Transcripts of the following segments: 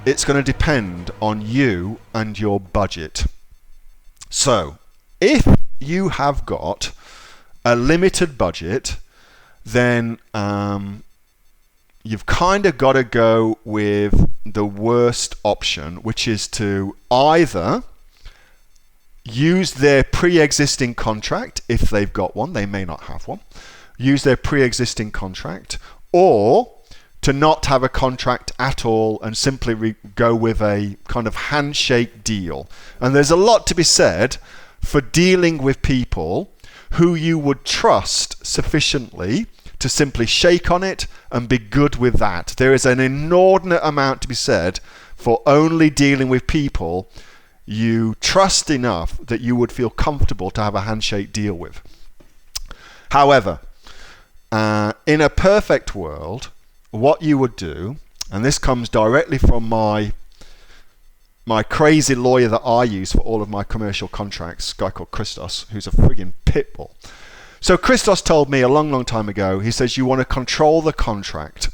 it's going to depend on you and your budget. So, if you have got a limited budget, then you've kind of got to go with the worst option, which is to either use their pre-existing contract, if they've got one, they may not have one, use their pre-existing contract, or to not have a contract at all and simply go with a kind of handshake deal. And there's a lot to be said for dealing with people who you would trust sufficiently to simply shake on it and be good with that. There is an inordinate amount to be said for only dealing with people you trust enough that you would feel comfortable to have a handshake deal with. However, in a perfect world, what you would do, and this comes directly from my crazy lawyer that I use for all of my commercial contracts, a guy called Christos, who's a friggin' pitbull. So Christos told me a long, long time ago, he says you want to control the contract,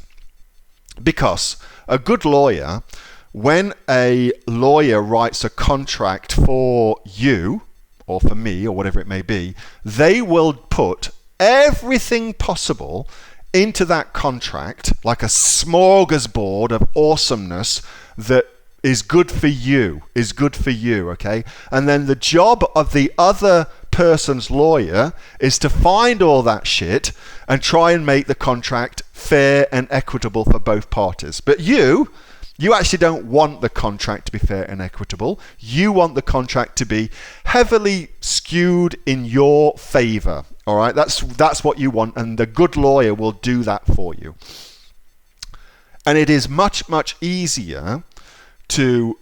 because a good lawyer, when a lawyer writes a contract for you, or for me, or whatever it may be, they will put everything possible into that contract, like a smorgasbord of awesomeness that is good for you, okay? And then the job of the other person's lawyer is to find all that shit and try and make the contract fair and equitable for both parties. But you actually don't want the contract to be fair and equitable. You want the contract to be heavily skewed in your favor. All right, that's what you want, and the good lawyer will do that for you. And it is much, much easier to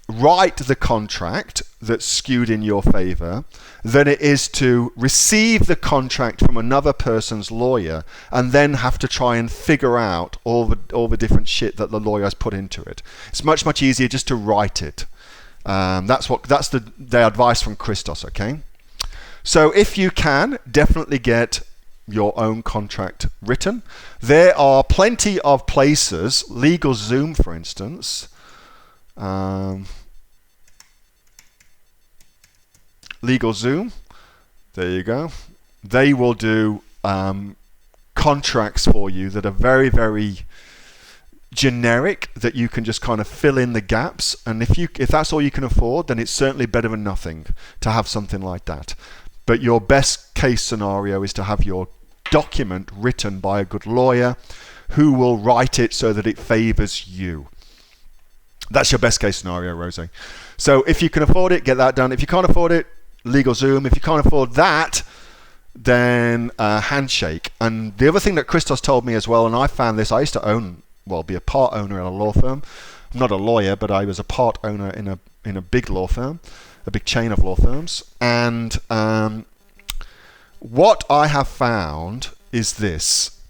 write the contract that's skewed in your favor than it is to receive the contract from another person's lawyer and then have to try and figure out all the different shit that the lawyer has put into it. It's much, much easier just to write it. That's the advice from Christos, okay? So if you can, definitely get your own contract written. There are plenty of places, LegalZoom for instance, LegalZoom, there you go. They will do contracts for you that are very, very generic, that you can just kind of fill in the gaps. And if that's all you can afford, then it's certainly better than nothing to have something like that. But your best case scenario is to have your document written by a good lawyer who will write it so that it favors you. That's your best case scenario, Rosie. So if you can afford it, get that done. If you can't afford it, LegalZoom. If you can't afford that, then handshake. And the other thing that Christos told me as well, and I found this, I used to be a part owner in a law firm. I'm not a lawyer, but I was a part owner in a big law firm, a big chain of law firms. And what I have found is this.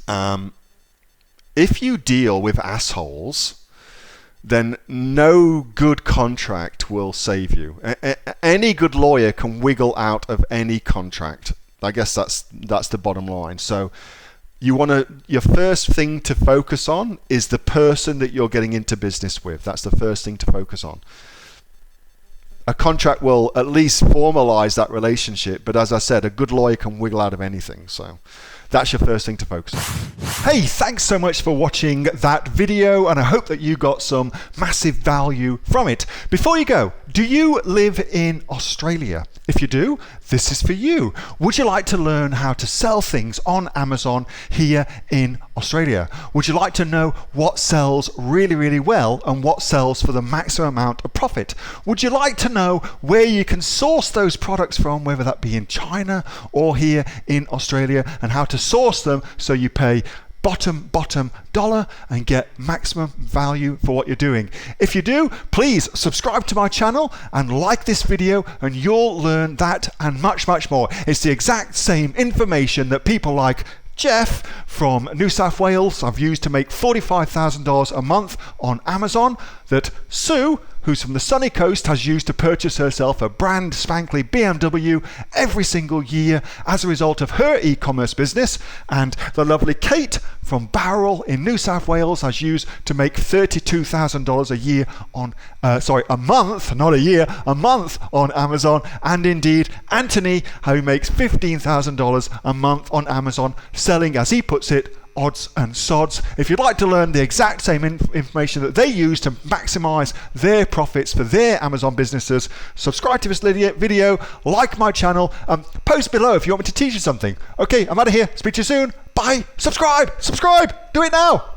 If you deal with assholes, then no good contract will save you. Any good lawyer can wiggle out of any contract. I guess that's the bottom line. So your first thing to focus on is the person that you're getting into business with. That's the first thing to focus on. A contract will at least formalize that relationship, but as I said, a good lawyer can wiggle out of anything. So that's your first thing to focus on. Hey, thanks so much for watching that video, and I hope that you got some massive value from it. Before you go, do you live in Australia? If you do, this is for you. Would you like to learn how to sell things on Amazon here in Australia? Would you like to know what sells really, really well and what sells for the maximum amount of profit? Would you like to know where you can source those products from, whether that be in China or here in Australia, and how to source them so you pay bottom dollar and get maximum value for what you're doing? If you do, please subscribe to my channel and like this video, and you'll learn that and much, much more. It's the exact same information that people like Jeff from New South Wales I've used to make $45,000 a month on Amazon, that Sue, who's from the sunny coast, has used to purchase herself a brand spankly BMW every single year as a result of her e-commerce business, and the lovely Kate from Bowral in New South Wales has used to make $32,000 a year on, a month, not a year, a month on Amazon, and indeed Anthony, who makes $15,000 a month on Amazon, selling, as he puts it, odds and sods. If you'd like to learn the exact same information that they use to maximize their profits for their Amazon businesses, subscribe to this video, like my channel, post below if you want me to teach you something. Okay, I'm out of here. Speak to you soon. Bye. Subscribe. Do it now.